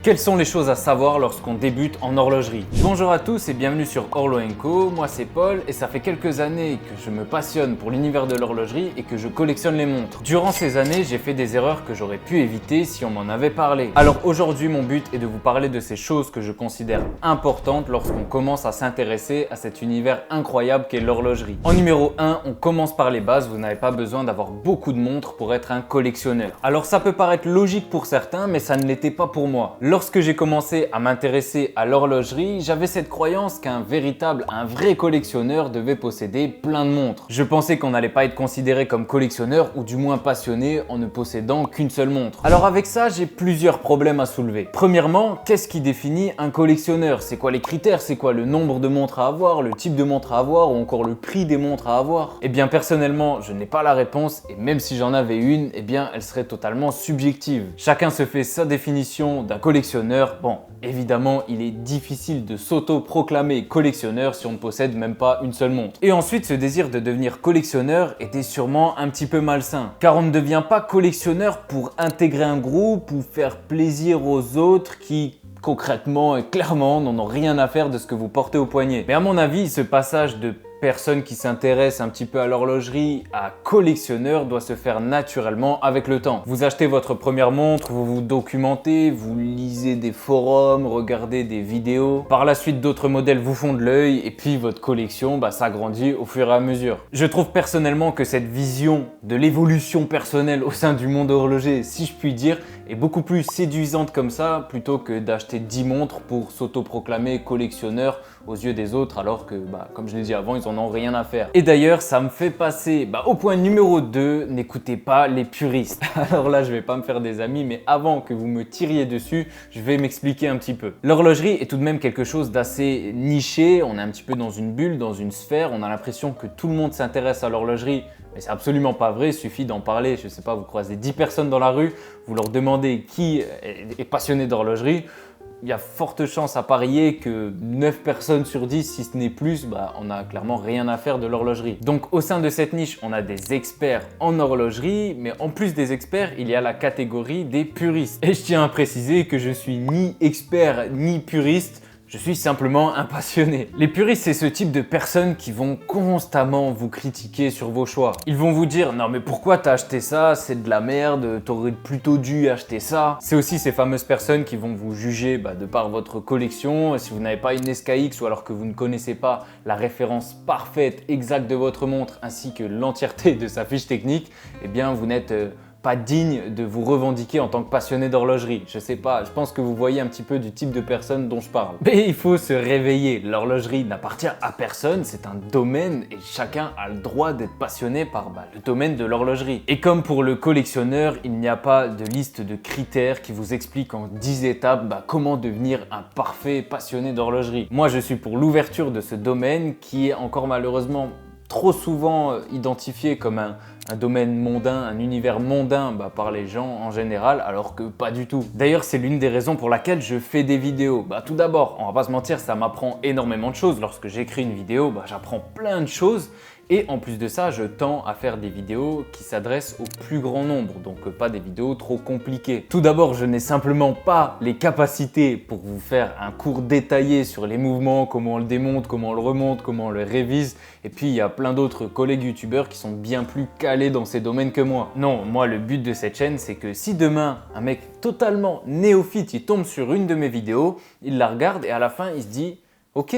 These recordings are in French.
Quelles sont les choses à savoir lorsqu'on débute en horlogerie? Bonjour à tous et bienvenue sur Horlo & Co, moi c'est Paul et ça fait quelques années que je me passionne pour l'univers de l'horlogerie et que je collectionne les montres. Durant ces années, j'ai fait des erreurs que j'aurais pu éviter si on m'en avait parlé. Alors aujourd'hui, mon but est de vous parler de ces choses que je considère importantes lorsqu'on commence à s'intéresser à cet univers incroyable qu'est l'horlogerie. En numéro 1, on commence par les bases, vous n'avez pas besoin d'avoir beaucoup de montres pour être un collectionneur. Alors ça peut paraître logique pour certains, mais ça ne l'était pas pour moi. Lorsque j'ai commencé à m'intéresser à l'horlogerie, j'avais cette croyance qu'un vrai collectionneur devait posséder plein de montres. Je pensais qu'on n'allait pas être considéré comme collectionneur ou du moins passionné en ne possédant qu'une seule montre. Alors avec ça, j'ai plusieurs problèmes à soulever. Premièrement, qu'est-ce qui définit un collectionneur? C'est quoi les critères? C'est quoi le nombre de montres à avoir, le type de montre à avoir ou encore le prix des montres à avoir? Eh bien personnellement, je n'ai pas la réponse et même si j'en avais une, eh bien elle serait totalement subjective. Chacun se fait sa définition d'un collectionneur. Bon, évidemment, il est difficile de s'auto-proclamer collectionneur si on ne possède même pas une seule montre. Et ensuite, ce désir de devenir collectionneur était sûrement un petit peu malsain. Car on ne devient pas collectionneur pour intégrer un groupe ou faire plaisir aux autres qui concrètement et clairement n'en ont rien à faire de ce que vous portez au poignet. Mais à mon avis, ce passage de personne qui s'intéresse un petit peu à l'horlogerie à collectionneur doit se faire naturellement avec le temps. Vous achetez votre première montre, vous vous documentez, vous lisez des forums, regardez des vidéos. Par la suite, d'autres modèles vous font de l'œil et puis votre collection s'agrandit au fur et à mesure. Je trouve personnellement que cette vision de l'évolution personnelle au sein du monde horloger, si je puis dire, est beaucoup plus séduisante comme ça plutôt que d'acheter 10 montres pour s'autoproclamer collectionneur aux yeux des autres alors que, comme je l'ai dit avant, ils en ont rien à faire. Et d'ailleurs, ça me fait passer au point numéro 2, n'écoutez pas les puristes. Alors là, je vais pas me faire des amis, mais avant que vous me tiriez dessus, je vais m'expliquer un petit peu. L'horlogerie est tout de même quelque chose d'assez niché, on est un petit peu dans une bulle, dans une sphère, on a l'impression que tout le monde s'intéresse à l'horlogerie. Mais c'est absolument pas vrai, il suffit d'en parler, je sais pas, vous croisez 10 personnes dans la rue, vous leur demandez qui est passionné d'horlogerie, il y a forte chance à parier que 9 personnes sur 10, si ce n'est plus, on n'a clairement rien à faire de l'horlogerie. Donc au sein de cette niche, on a des experts en horlogerie, mais en plus des experts, il y a la catégorie des puristes. Et je tiens à préciser que je suis ni expert ni puriste, je suis simplement un passionné. Les puristes, c'est ce type de personnes qui vont constamment vous critiquer sur vos choix. Ils vont vous dire « Non mais pourquoi t'as acheté ça? C'est de la merde, t'aurais plutôt dû acheter ça. » C'est aussi ces fameuses personnes qui vont vous juger de par votre collection. Si vous n'avez pas une SKX ou alors que vous ne connaissez pas la référence parfaite, exacte de votre montre ainsi que l'entièreté de sa fiche technique, eh bien vous n'êtes pas digne de vous revendiquer en tant que passionné d'horlogerie. Je sais pas, je pense que vous voyez un petit peu du type de personne dont je parle. Mais il faut se réveiller, l'horlogerie n'appartient à personne, c'est un domaine et chacun a le droit d'être passionné par le domaine de l'horlogerie. Et comme pour le collectionneur, il n'y a pas de liste de critères qui vous expliquent en 10 étapes comment devenir un parfait passionné d'horlogerie. Moi je suis pour l'ouverture de ce domaine qui est encore malheureusement trop souvent identifié comme un domaine mondain, un univers mondain par les gens en général, alors que pas du tout. D'ailleurs, c'est l'une des raisons pour laquelle je fais des vidéos. Tout d'abord, on va pas se mentir, ça m'apprend énormément de choses. Lorsque j'écris une vidéo, j'apprends plein de choses. Et en plus de ça, je tends à faire des vidéos qui s'adressent au plus grand nombre, donc pas des vidéos trop compliquées. Tout d'abord, je n'ai simplement pas les capacités pour vous faire un cours détaillé sur les mouvements, comment on le démonte, comment on le remonte, comment on le révise. Et puis, il y a plein d'autres collègues youtubeurs qui sont bien plus calés dans ces domaines que moi. Non, moi, le but de cette chaîne, c'est que si demain, un mec totalement néophyte, il tombe sur une de mes vidéos, il la regarde et à la fin, il se dit ok,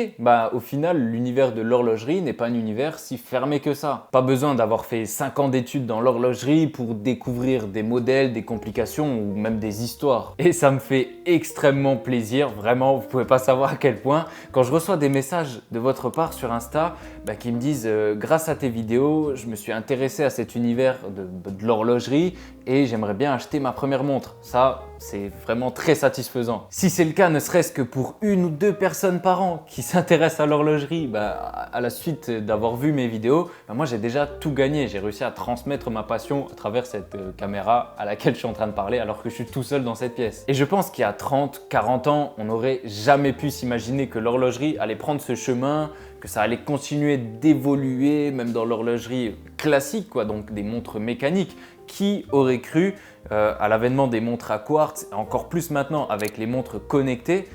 au final, l'univers de l'horlogerie n'est pas un univers si fermé que ça. Pas besoin d'avoir fait 5 ans d'études dans l'horlogerie pour découvrir des modèles, des complications ou même des histoires. Et ça me fait extrêmement plaisir, vraiment, vous pouvez pas savoir à quel point, quand je reçois des messages de votre part sur Insta qui me disent grâce à tes vidéos, je me suis intéressé à cet univers de l'horlogerie et j'aimerais bien acheter ma première montre. Ça, c'est vraiment très satisfaisant. Si c'est le cas, ne serait-ce que pour 1 ou 2 personnes par an qui s'intéressent à l'horlogerie à la suite d'avoir vu mes vidéos, moi j'ai déjà tout gagné. J'ai réussi à transmettre ma passion à travers cette caméra à laquelle je suis en train de parler alors que je suis tout seul dans cette pièce. Et je pense qu'il y a 30, 40 ans, on n'aurait jamais pu s'imaginer que l'horlogerie allait prendre ce chemin, que ça allait continuer d'évoluer, même dans l'horlogerie classique, quoi, donc des montres mécaniques. Qui aurait cru à l'avènement des montres à quartz, encore plus maintenant avec les montres connectées,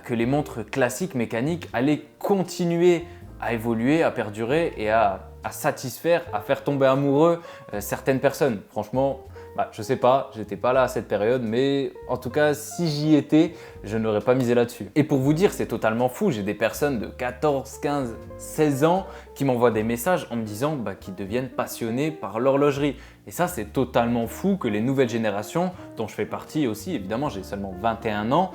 que les montres classiques mécaniques allaient continuer à évoluer, à perdurer et à satisfaire, à faire tomber amoureux certaines personnes. Franchement, je sais pas, j'étais pas là à cette période, mais en tout cas, si j'y étais, je n'aurais pas misé là-dessus. Et pour vous dire, c'est totalement fou, j'ai des personnes de 14, 15, 16 ans qui m'envoient des messages en me disant qu'ils deviennent passionnés par l'horlogerie. Et ça, c'est totalement fou que les nouvelles générations, dont je fais partie aussi, évidemment, j'ai seulement 21 ans,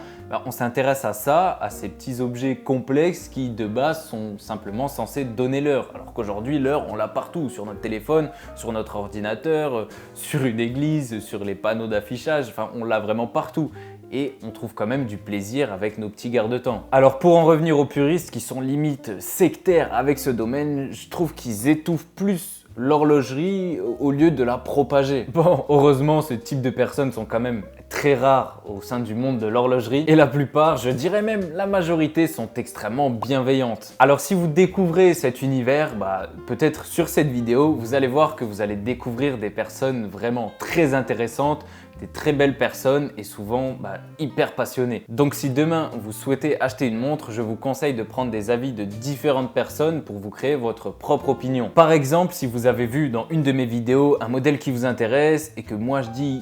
on s'intéresse à ça, à ces petits objets complexes qui, de base, sont simplement censés donner l'heure. Alors qu'aujourd'hui, l'heure, on l'a partout, sur notre téléphone, sur notre ordinateur, sur une église, sur les panneaux d'affichage, enfin, on l'a vraiment partout. Et on trouve quand même du plaisir avec nos petits garde-temps. Alors pour en revenir aux puristes qui sont limite sectaires avec ce domaine, je trouve qu'ils étouffent plus l'horlogerie au lieu de la propager. Bon, heureusement, ce type de personnes sont quand même très rares au sein du monde de l'horlogerie et la plupart, je dirais même la majorité, sont extrêmement bienveillantes. Alors si vous découvrez cet univers, peut-être sur cette vidéo, vous allez voir que vous allez découvrir des personnes vraiment très intéressantes, des très belles personnes et souvent hyper passionnées. Donc si demain vous souhaitez acheter une montre, je vous conseille de prendre des avis de différentes personnes pour vous créer votre propre opinion. Par exemple, si vous avez vu dans une de mes vidéos un modèle qui vous intéresse et que moi je dis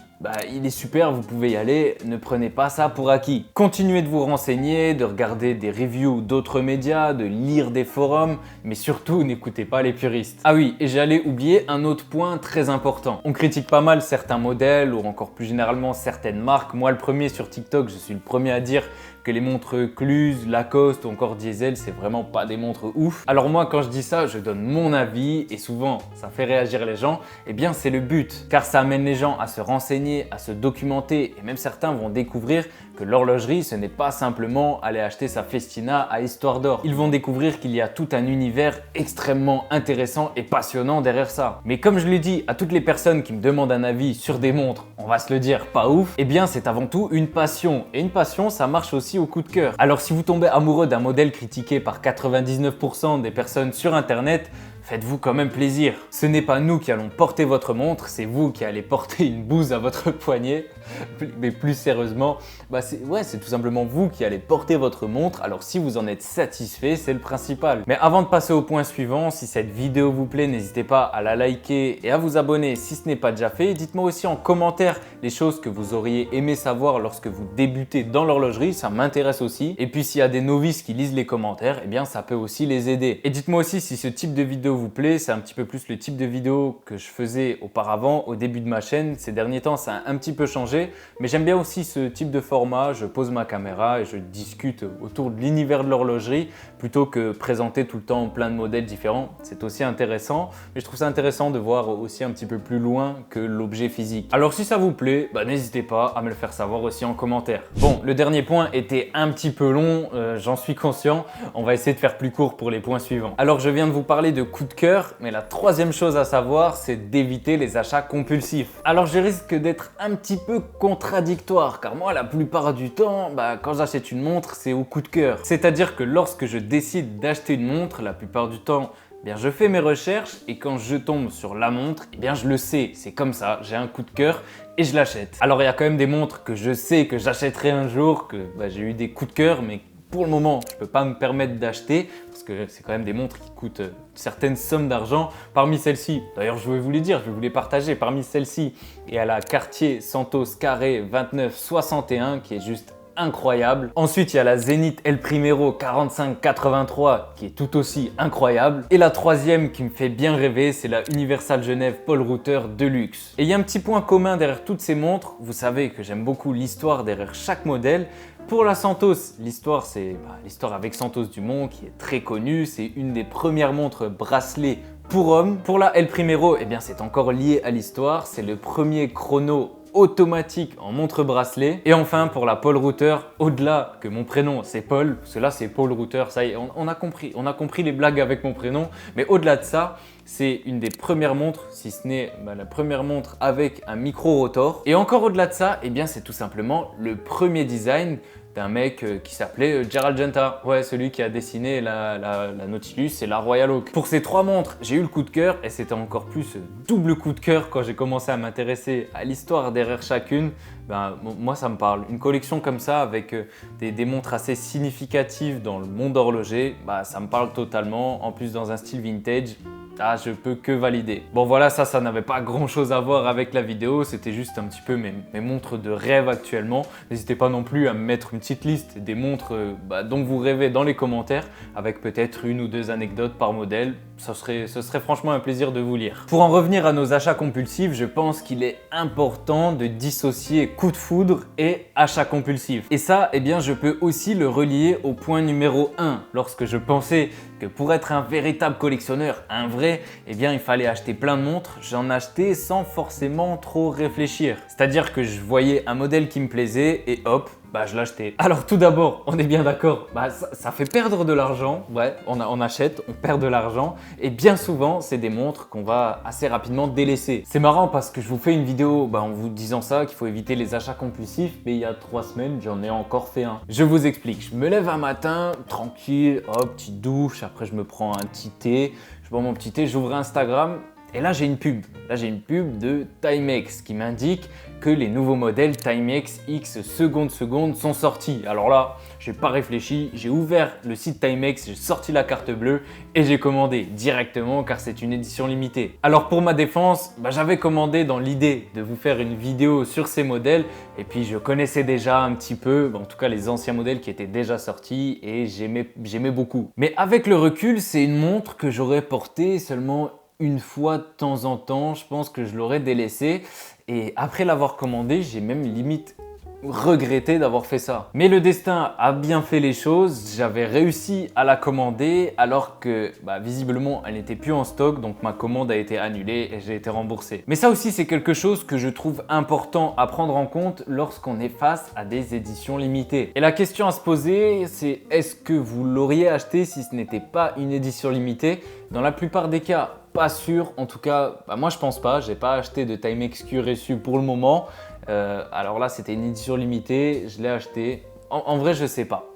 il est super, vous pouvez y aller, ne prenez pas ça pour acquis. Continuez de vous renseigner, de regarder des reviews d'autres médias, de lire des forums, mais surtout n'écoutez pas les puristes. Ah oui, et j'allais oublier un autre point très important. On critique pas mal certains modèles ou encore plus généralement certaines marques. Moi le premier sur TikTok, je suis le premier à dire que les montres Cluse, Lacoste ou encore Diesel, c'est vraiment pas des montres ouf. Alors moi quand je dis ça, je donne mon avis et souvent ça fait réagir les gens. Eh bien c'est le but, car ça amène les gens à se renseigner, à se documenter et même certains vont découvrir que l'horlogerie ce n'est pas simplement aller acheter sa Festina à Histoire d'Or. Ils vont découvrir qu'il y a tout un univers extrêmement intéressant et passionnant derrière ça. Mais comme je l'ai dit à toutes les personnes qui me demandent un avis sur des montres, on va se le dire, pas ouf, eh bien c'est avant tout une passion. Et une passion ça marche aussi au coup de cœur. Alors si vous tombez amoureux d'un modèle critiqué par 99% des personnes sur internet, faites-vous quand même plaisir. Ce n'est pas nous qui allons porter votre montre, c'est vous qui allez porter une bouse à votre poignet. Mais plus sérieusement, c'est tout simplement vous qui allez porter votre montre. Alors si vous en êtes satisfait, c'est le principal. Mais avant de passer au point suivant, si cette vidéo vous plaît, n'hésitez pas à la liker et à vous abonner si ce n'est pas déjà fait. Dites-moi aussi en commentaire les choses que vous auriez aimé savoir lorsque vous débutez dans l'horlogerie, ça m'intéresse aussi. Et puis s'il y a des novices qui lisent les commentaires, eh bien ça peut aussi les aider. Et dites-moi aussi si ce type de vidéo vous plaît, c'est un petit peu plus le type de vidéo que je faisais auparavant au début de ma chaîne. Ces derniers temps, ça a un petit peu changé, mais j'aime bien aussi ce type de format. Je pose ma caméra et je discute autour de l'univers de l'horlogerie plutôt que présenter tout le temps plein de modèles différents. C'est aussi intéressant, mais je trouve ça intéressant de voir aussi un petit peu plus loin que l'objet physique. Alors si ça vous plaît, n'hésitez pas à me le faire savoir aussi en commentaire. Bon, le dernier point était un petit peu long, j'en suis conscient. On va essayer de faire plus court pour les points suivants. Alors je viens de vous parler de coup de cœur, mais la troisième chose à savoir, c'est d'éviter les achats compulsifs. Alors je risque d'être un petit peu contradictoire, car moi la plupart du temps, quand j'achète une montre, c'est au coup de cœur. C'est-à-dire que lorsque je décide d'acheter une montre, la plupart du temps, je fais mes recherches et quand je tombe sur la montre, je le sais, c'est comme ça, j'ai un coup de cœur et je l'achète. Alors il y a quand même des montres que je sais que j'achèterai un jour, que j'ai eu des coups de cœur, mais pour le moment, je ne peux pas me permettre d'acheter parce que c'est quand même des montres qui coûtent certaines sommes d'argent. Parmi celles-ci, d'ailleurs je vais vous les dire, je vais vous les partager. Parmi celles-ci, il y a la Cartier Santos Carré 2961 qui est juste incroyable. Ensuite, il y a la Zenith El Primero 4583 qui est tout aussi incroyable. Et la troisième qui me fait bien rêver, c'est la Universal Genève Paul Reuter Deluxe. Et il y a un petit point commun derrière toutes ces montres. Vous savez que j'aime beaucoup l'histoire derrière chaque modèle. Pour la Santos, l'histoire c'est l'histoire avec Santos Dumont qui est très connue. C'est une des premières montres bracelet pour hommes. Pour la El Primero, c'est encore lié à l'histoire. C'est le premier chrono automatique en montre bracelet. Et enfin pour la Paul Reuter, au-delà que mon prénom c'est Paul, parce que là c'est Paul Reuter, ça y est, on a compris les blagues avec mon prénom, mais au-delà de ça, c'est une des premières montres, si ce n'est la première montre avec un micro-rotor. Et encore au-delà de ça, c'est tout simplement le premier design d'un mec qui s'appelait Gerald Genta. Ouais, celui qui a dessiné la Nautilus et la Royal Oak. Pour ces 3 montres, j'ai eu le coup de cœur et c'était encore plus double coup de cœur quand j'ai commencé à m'intéresser à l'histoire derrière chacune. Ben, moi, ça me parle. Une collection comme ça avec des montres assez significatives dans le monde horloger, bah, ça me parle totalement. En plus, dans un style vintage. Ah, je peux que valider. Bon voilà, ça n'avait pas grand chose à voir avec la vidéo, c'était juste un petit peu mes montres de rêve actuellement. N'hésitez pas non plus à me mettre une petite liste des montres dont vous rêvez dans les commentaires, avec peut-être 1 ou 2 anecdotes par modèle. Ce serait franchement un plaisir de vous lire. Pour en revenir à nos achats compulsifs, je pense qu'il est important de dissocier coup de foudre et achat compulsif. Et ça, eh bien, je peux aussi le relier au point numéro 1, lorsque je pensais que pour être un véritable collectionneur, un vrai, eh bien il fallait acheter plein de montres, j'en achetais sans forcément trop réfléchir. C'est-à-dire que je voyais un modèle qui me plaisait et hop, bah je l'achetais. Alors tout d'abord, on est bien d'accord, bah ça fait perdre de l'argent, ouais, on achète, on perd de l'argent et bien souvent c'est des montres qu'on va assez rapidement délaisser. C'est marrant parce que je vous fais une vidéo en vous disant ça, qu'il faut éviter les achats compulsifs, mais il y a 3 semaines j'en ai encore fait un. Je vous explique, je me lève un matin, tranquille, hop, petite douche, après je me prends un petit thé, je bois mon petit thé, j'ouvre Instagram. Et là, j'ai une pub. Là, j'ai une pub de Timex qui m'indique que les nouveaux modèles Timex X seconde sont sortis. Alors là, j'ai pas réfléchi, j'ai ouvert le site Timex, j'ai sorti la carte bleue et j'ai commandé directement car c'est une édition limitée. Alors pour ma défense, j'avais commandé dans l'idée de vous faire une vidéo sur ces modèles et puis je connaissais déjà un petit peu, en tout cas les anciens modèles qui étaient déjà sortis et j'aimais beaucoup. Mais avec le recul, c'est une montre que j'aurais portée seulement une fois de temps en temps, je pense que je l'aurais délaissé et après l'avoir commandé, j'ai même limite regretté d'avoir fait ça. Mais le destin a bien fait les choses, j'avais réussi à la commander alors que visiblement elle n'était plus en stock, donc ma commande a été annulée et j'ai été remboursé. Mais ça aussi c'est quelque chose que je trouve important à prendre en compte lorsqu'on est face à des éditions limitées. Et la question à se poser c'est est-ce que vous l'auriez acheté si ce n'était pas une édition limitée? Dans la plupart des cas, pas sûr, en tout cas, moi je pense pas, j'ai pas acheté de Timex Q reçu pour le moment. Alors là, c'était une édition limitée, je l'ai acheté. En vrai, je sais pas.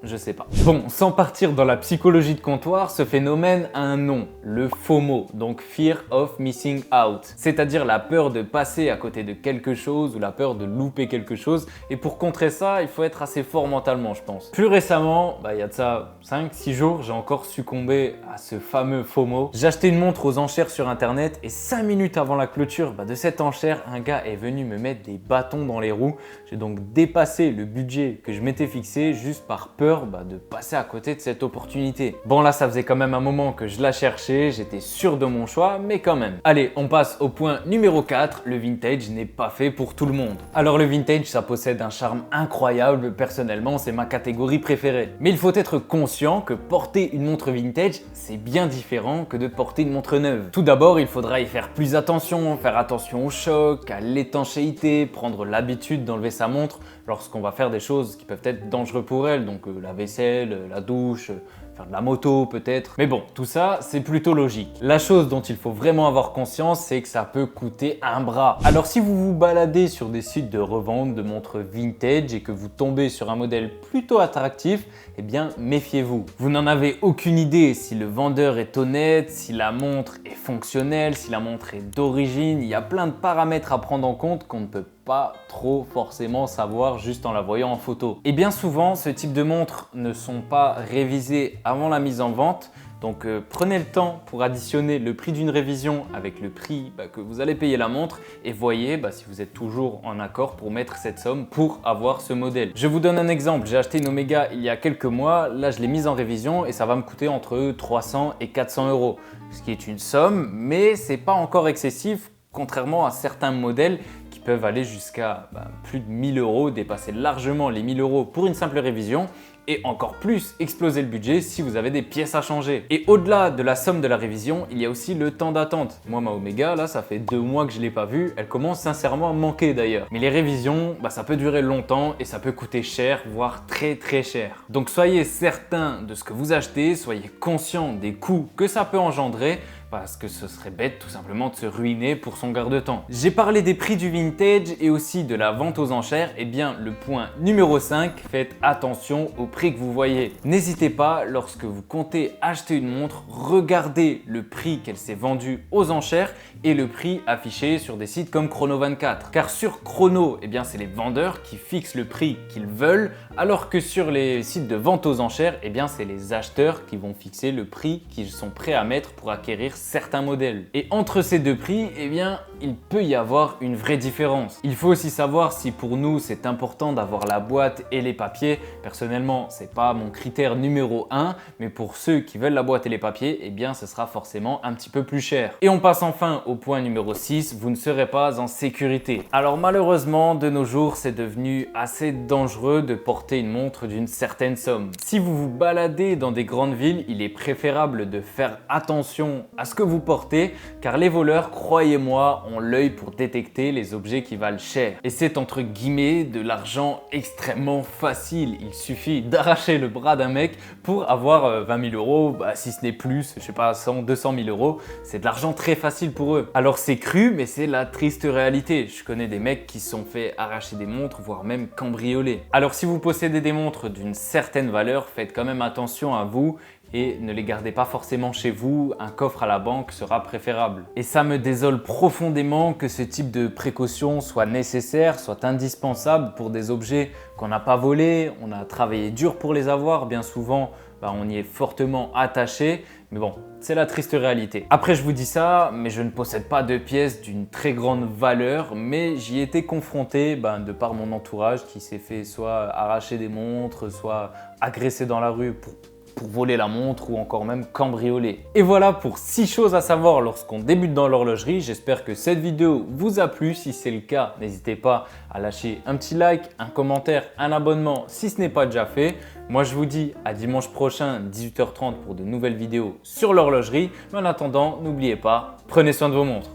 Bon, sans partir dans la psychologie de comptoir, ce phénomène a un nom, le FOMO, donc Fear of Missing Out. C'est-à-dire la peur de passer à côté de quelque chose ou la peur de louper quelque chose. Et pour contrer ça, il faut être assez fort mentalement, je pense. Plus récemment, il y a de ça 5-6 jours, j'ai encore succombé à ce fameux FOMO. J'ai acheté une montre aux enchères sur internet et 5 minutes avant la clôture de cette enchère, un gars est venu me mettre des bâtons dans les roues. J'ai donc dépassé le budget que je m'étais fixé juste par peur de passer à côté de cette opportunité. Bon là, ça faisait quand même un moment que je la cherchais, j'étais sûr de mon choix, mais quand même. Allez, on passe au point numéro 4, le vintage n'est pas fait pour tout le monde. Alors le vintage, ça possède un charme incroyable, personnellement c'est ma catégorie préférée. Mais il faut être conscient que porter une montre vintage, c'est bien différent que de porter une montre neuve. Tout d'abord, il faudra y faire plus attention, faire attention au choc, à l'étanchéité, prendre l'habitude d'enlever sa montre lorsqu'on va faire des choses qui peuvent être dangereuses pour elle, donc la vaisselle, la douche, faire de la moto peut-être. Mais bon, tout ça, c'est plutôt logique. La chose dont il faut vraiment avoir conscience, c'est que ça peut coûter un bras. Alors si vous vous baladez sur des sites de revente de montres vintage et que vous tombez sur un modèle plutôt attractif, eh bien méfiez-vous. Vous n'en avez aucune idée si le vendeur est honnête, si la montre est fonctionnelle, si la montre est d'origine. Il y a plein de paramètres à prendre en compte qu'on ne peut pas trop forcément savoir juste en la voyant en photo. Et bien souvent, ce type de montres ne sont pas révisées avant la mise en vente. Donc prenez le temps pour additionner le prix d'une révision avec le prix que vous allez payer la montre et voyez si vous êtes toujours en accord pour mettre cette somme pour avoir ce modèle. Je vous donne un exemple, j'ai acheté une Omega il y a quelques mois, là je l'ai mise en révision et ça va me coûter entre 300 et 400 €. Ce qui est une somme, mais c'est pas encore excessif contrairement à certains modèles qui peuvent aller jusqu'à plus de 1000 €, dépasser largement les 1000 € pour une simple révision et encore plus exploser le budget si vous avez des pièces à changer. Et au-delà de la somme de la révision, il y a aussi le temps d'attente. Moi, ma Omega, là, ça fait 2 mois que je ne l'ai pas vue. Elle commence sincèrement à manquer d'ailleurs. Mais les révisions, ça peut durer longtemps et ça peut coûter cher, voire très très cher. Donc soyez certain de ce que vous achetez, soyez conscient des coûts que ça peut engendrer. parce que ce serait bête tout simplement de se ruiner pour son garde-temps. J'ai parlé des prix du vintage et aussi de la vente aux enchères. Eh bien, le point numéro 5, faites attention au prix que vous voyez. N'hésitez pas, lorsque vous comptez acheter une montre, regardez le prix qu'elle s'est vendue aux enchères et le prix affiché sur des sites comme Chrono24. Car sur Chrono, eh bien, c'est les vendeurs qui fixent le prix qu'ils veulent, alors que sur les sites de vente aux enchères, eh bien, c'est les acheteurs qui vont fixer le prix qu'ils sont prêts à mettre pour acquérir certains modèles. Et entre ces deux prix, eh bien, il peut y avoir une vraie différence. Il faut aussi savoir si pour nous c'est important d'avoir la boîte et les papiers. Personnellement, c'est pas mon critère numéro 1, mais pour ceux qui veulent la boîte et les papiers, eh bien, ce sera forcément un petit peu plus cher. Et on passe enfin au point numéro 6, vous ne serez pas en sécurité. Alors malheureusement, de nos jours, c'est devenu assez dangereux de porter une montre d'une certaine somme. Si vous vous baladez dans des grandes villes, il est préférable de faire attention à ce que vous portez, car les voleurs, croyez-moi, ont l'œil pour détecter les objets qui valent cher. Et c'est entre guillemets de l'argent extrêmement facile. Il suffit d'arracher le bras d'un mec pour avoir 20 000 euros, si ce n'est plus, je sais pas, 100, 200 000 euros. C'est de l'argent très facile pour eux. Alors c'est cru, mais c'est la triste réalité. Je connais des mecs qui se sont fait arracher des montres, voire même cambrioler. Alors si vous possédez des montres d'une certaine valeur, faites quand même attention à vous et ne les gardez pas forcément chez vous, un coffre à la banque sera préférable. Et ça me désole profondément que ce type de précaution soit nécessaire, soit indispensable pour des objets qu'on n'a pas volés, on a travaillé dur pour les avoir, bien souvent on y est fortement attaché, mais bon, c'est la triste réalité. Après je vous dis ça, mais je ne possède pas de pièces d'une très grande valeur, mais j'y ai été confronté de par mon entourage qui s'est fait soit arracher des montres, soit agresser dans la rue pour voler la montre ou encore même cambrioler. Et voilà pour 6 choses à savoir lorsqu'on débute dans l'horlogerie. J'espère que cette vidéo vous a plu. Si c'est le cas, n'hésitez pas à lâcher un petit like, un commentaire, un abonnement si ce n'est pas déjà fait. Moi je vous dis à dimanche prochain 18h30 pour de nouvelles vidéos sur l'horlogerie. Mais en attendant, n'oubliez pas, prenez soin de vos montres.